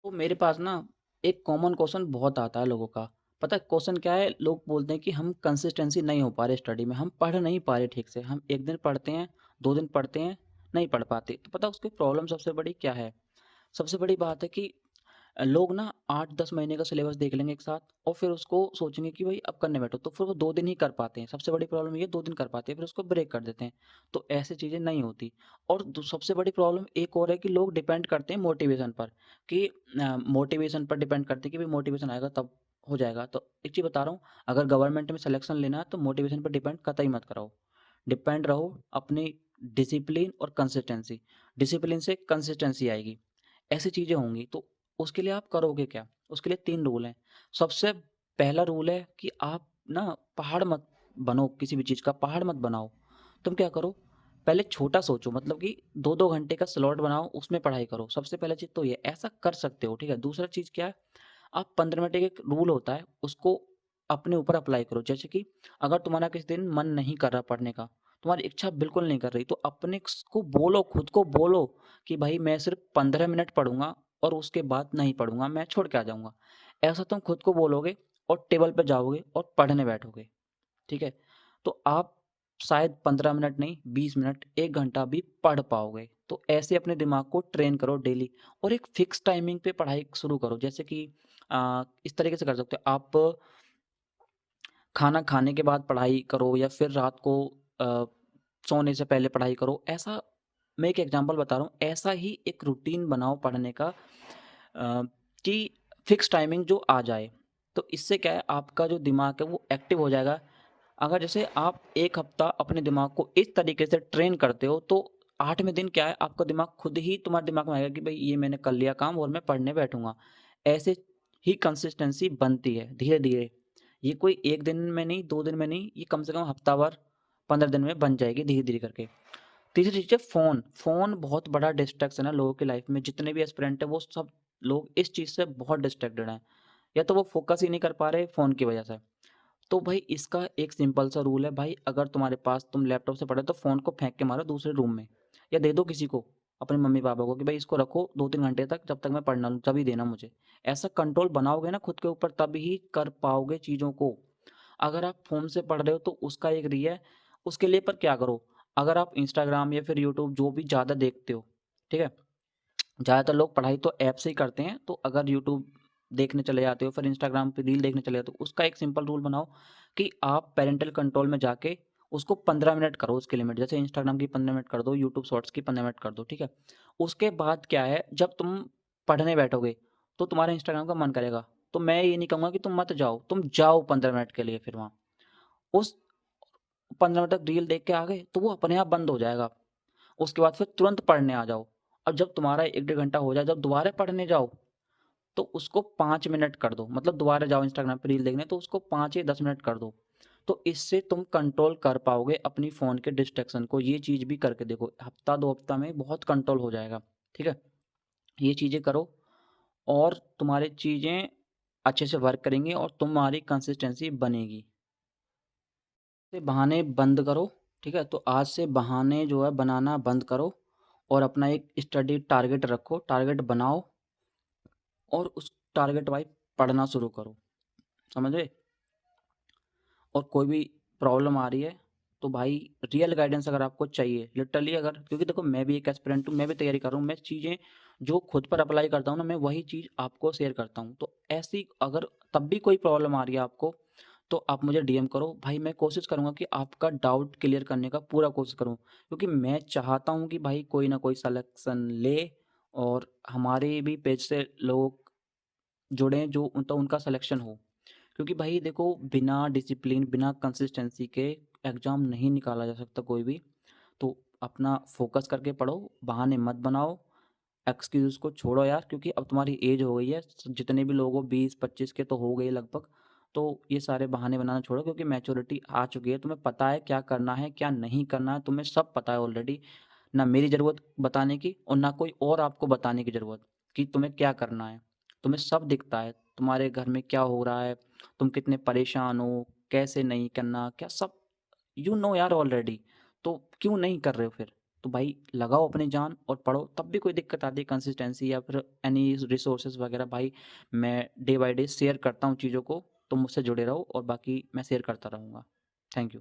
तो मेरे पास ना एक कॉमन क्वेश्चन बहुत आता है लोगों का। पता है क्वेश्चन क्या है? लोग बोलते हैं कि हम कंसिस्टेंसी नहीं हो पा रहे स्टडी में, हम पढ़ नहीं पा रहे ठीक से। हम 1 दिन पढ़ते हैं, 2 दिन पढ़ते हैं, नहीं पढ़ पाते। तो पता है उसकी प्रॉब्लम सबसे बड़ी क्या है? सबसे बड़ी बात है कि लोग ना 8-10 महीने का सिलेबस देख लेंगे एक साथ और फिर उसको सोचेंगे कि भाई अब करने बैठो, तो फिर वो 2 दिन ही कर पाते हैं। सबसे बड़ी प्रॉब्लम ये 2 दिन कर पाते हैं, फिर उसको ब्रेक कर देते हैं। तो ऐसी चीज़ें नहीं होती। और सबसे बड़ी प्रॉब्लम एक और है कि लोग डिपेंड करते हैं मोटिवेशन पर, कि मोटिवेशन पर डिपेंड करते हैं कि भाई मोटिवेशन आएगा तब हो जाएगा। तो एक चीज़ बता रहा हूँ, अगर गवर्नमेंट में सिलेक्शन लेना है तो मोटिवेशन पर डिपेंड कतई मत कराओ। डिपेंड रहो अपनी डिसिप्लिन और कंसिस्टेंसी। डिसिप्लिन से कंसिस्टेंसी आएगी। ऐसी चीज़ें होंगी, तो उसके लिए आप करोगे क्या? उसके लिए 3 रूल हैं। सबसे पहला रूल है कि आप ना पहाड़ मत बनो, किसी भी चीज़ का पहाड़ मत बनाओ। तुम क्या करो, पहले छोटा सोचो, मतलब कि 2-2 घंटे का स्लॉट बनाओ, उसमें पढ़ाई करो। सबसे पहला चीज़ तो ये, ऐसा कर सकते हो, ठीक है? दूसरा चीज़ क्या है, आप 15 मिनट एक रूल होता है, उसको अपने ऊपर अप्लाई करो। जैसे कि अगर तुम्हारा किसी दिन मन नहीं कर रहा पढ़ने का, तुम्हारी इच्छा बिल्कुल नहीं कर रही, तो अपने को बोलो, खुद को बोलो कि भाई मैं सिर्फ़ 15 मिनट पढ़ूँगा और उसके बाद नहीं पढ़ूँगा, मैं छोड़ के आ जाऊँगा। ऐसा तुम खुद को बोलोगे और टेबल पे जाओगे और पढ़ने बैठोगे, ठीक है? तो आप शायद 15 मिनट नहीं, 20 मिनट, 1 घंटा भी पढ़ पाओगे। तो ऐसे अपने दिमाग को ट्रेन करो डेली और एक फ़िक्स टाइमिंग पे पढ़ाई शुरू करो। जैसे कि इस तरीके से कर सकते हो आप, खाना खाने के बाद पढ़ाई करो या फिर रात को अ, सोने से पहले पढ़ाई करो। ऐसा, मैं एक एग्ज़ाम्पल बता रहा हूँ, ऐसा ही एक रूटीन बनाओ पढ़ने का, कि फ़िक्स टाइमिंग जो आ जाए। तो इससे क्या है, आपका जो दिमाग है वो एक्टिव हो जाएगा। अगर जैसे आप 1 हफ़्ता अपने दिमाग को इस तरीके से ट्रेन करते हो, तो 8वें दिन क्या है, आपका दिमाग खुद ही तुम्हारे दिमाग में आएगा कि भई ये मैंने कर लिया काम और मैं पढ़ने बैठूँगा। ऐसे ही कंसिस्टेंसी बनती है धीरे-धीरे। ये कोई 1 दिन में नहीं, 2 दिन में नहीं, ये कम से कम हफ़्ता भर, 15 दिन में बन जाएगी धीरे-धीरे करके। तीसरी चीज़ है फ़ोन। फ़ोन बहुत बड़ा डिस्ट्रैक्शन है लोगों की लाइफ़ में। जितने भी एस्पिरेंट हैं वो सब लोग इस चीज़ से बहुत डिस्ट्रैक्टेड हैं। या तो वो फ़ोकस ही नहीं कर पा रहे फ़ोन की वजह से। तो भाई इसका एक सिंपल सा रूल है भाई, अगर तुम्हारे पास, तुम लैपटॉप से पढ़े तो फ़ोन को फेंक के मारो दूसरे रूम में, या दे दो किसी को, अपने मम्मी-पापा को, कि भाई इसको रखो 2-3 घंटे तक, जब तक मैं पढ़ ना लूँ तभी देना मुझे। ऐसा कंट्रोल बनाओगे ना खुद के ऊपर तभी कर पाओगे चीज़ों को। अगर आप फ़ोन से पढ़ रहे हो तो उसका एक है, उसके लिए पर क्या करो, अगर आप इंस्टाग्राम या फिर यूट्यूब जो भी ज़्यादा देखते हो, ठीक है? ज़्यादातर लोग पढ़ाई तो ऐप से ही करते हैं, तो अगर यूट्यूब देखने चले जाते हो, फिर इंस्टाग्राम पे रील देखने चले जाते हो, उसका एक सिंपल रूल बनाओ कि आप पैरेंटल कंट्रोल में जाके उसको 15 मिनट करो उसकी लिमिट। जैसे इंस्टाग्राम की 15 मिनट कर दो, यूट्यूब शॉर्ट्स की 15 मिनट कर दो, ठीक है? उसके बाद क्या है, जब तुम पढ़ने बैठोगे, तो तुम्हारा इंस्टाग्राम का मन करेगा। तो मैं ये नहीं कहूँगा कि तुम मत जाओ, तुम जाओ 15 मिनट के लिए फिर वहाँ। उस 15 मिनट तक रील देख के आ गए, तो वो अपने आप बंद हो जाएगा। उसके बाद फिर तुरंत पढ़ने आ जाओ। अब जब तुम्हारा 1 डेढ़ घंटा हो जाए, जब दोबारा पढ़ने जाओ, तो उसको 5 मिनट कर दो। मतलब दोबारा जाओ इंस्टाग्राम पे रील देखने, तो उसको 5 या 10 मिनट कर दो। तो इससे तुम कंट्रोल कर पाओगे अपनी फ़ोन के डिस्ट्रैक्शन को। ये चीज़ भी करके देखो, हफ़्ता 2 हफ़्ता में बहुत कंट्रोल हो जाएगा, ठीक है? ये चीज़ें करो और तुम्हारी चीज़ें अच्छे से वर्क करेंगी और तुम्हारी कंसिस्टेंसी बनेगी। से बहाने बंद करो, ठीक है? तो आज से बहाने जो है बनाना बंद करो और अपना एक स्टडी टारगेट रखो, टारगेट बनाओ और उस टारगेट वाइज़ पढ़ना शुरू करो, समझ गए? और कोई भी प्रॉब्लम आ रही है, तो भाई रियल गाइडेंस अगर आपको चाहिए, लिटरली, अगर, क्योंकि देखो मैं भी एक एस्पिरेंट हूँ, मैं भी तैयारी कर रहा हूँ, मैं चीज़ें जो खुद पर अप्लाई करता हूँ ना, मैं वही चीज़ आपको शेयर करता हूँ। तो ऐसी अगर तब भी कोई प्रॉब्लम आ रही है आपको, तो आप मुझे डीएम करो। भाई मैं कोशिश करूँगा कि आपका डाउट क्लियर करने का पूरा कोशिश करूँ, क्योंकि मैं चाहता हूँ कि भाई कोई ना कोई सलेक्शन ले और हमारे भी पेज से लोग जुड़ें जो तो उनका सिलेक्शन हो। क्योंकि भाई देखो, बिना डिसिप्लिन, बिना कंसिस्टेंसी के एग्ज़ाम नहीं निकाला जा सकता कोई भी। तो अपना फ़ोकस करके पढ़ो, बहाने मत बनाओ, एक्सक्यूज़ को छोड़ो यार, क्योंकि अब तुम्हारी एज हो गई है। जितने भी लोग हो 20-25 के तो हो गए लगभग। तो ये सारे बहाने बनाना छोड़ो, क्योंकि मैच्योरिटी आ चुकी है, तुम्हें पता है क्या करना है, क्या नहीं करना है, तुम्हें सब पता है ऑलरेडी। ना मेरी ज़रूरत बताने की और ना कोई और आपको बताने की ज़रूरत कि तुम्हें क्या करना है। तुम्हें सब दिखता है, तुम्हारे घर में क्या हो रहा है, तुम कितने परेशान हो, कैसे नहीं करना, क्या सब यू नो यार ऑलरेडी। तो क्यों नहीं कर रहे हो फिर? तो भाई लगाओ अपनी जान और पढ़ो। तब भी कोई दिक्कत आती है कंसिस्टेंसी या फिर एनी रिसोर्सेज़ वगैरह, भाई मैं डे बाय डे शेयर करता हूँ चीज़ों को, तो मुझसे जुड़े रहो और बाकी मैं शेयर करता रहूँगा। Thank you.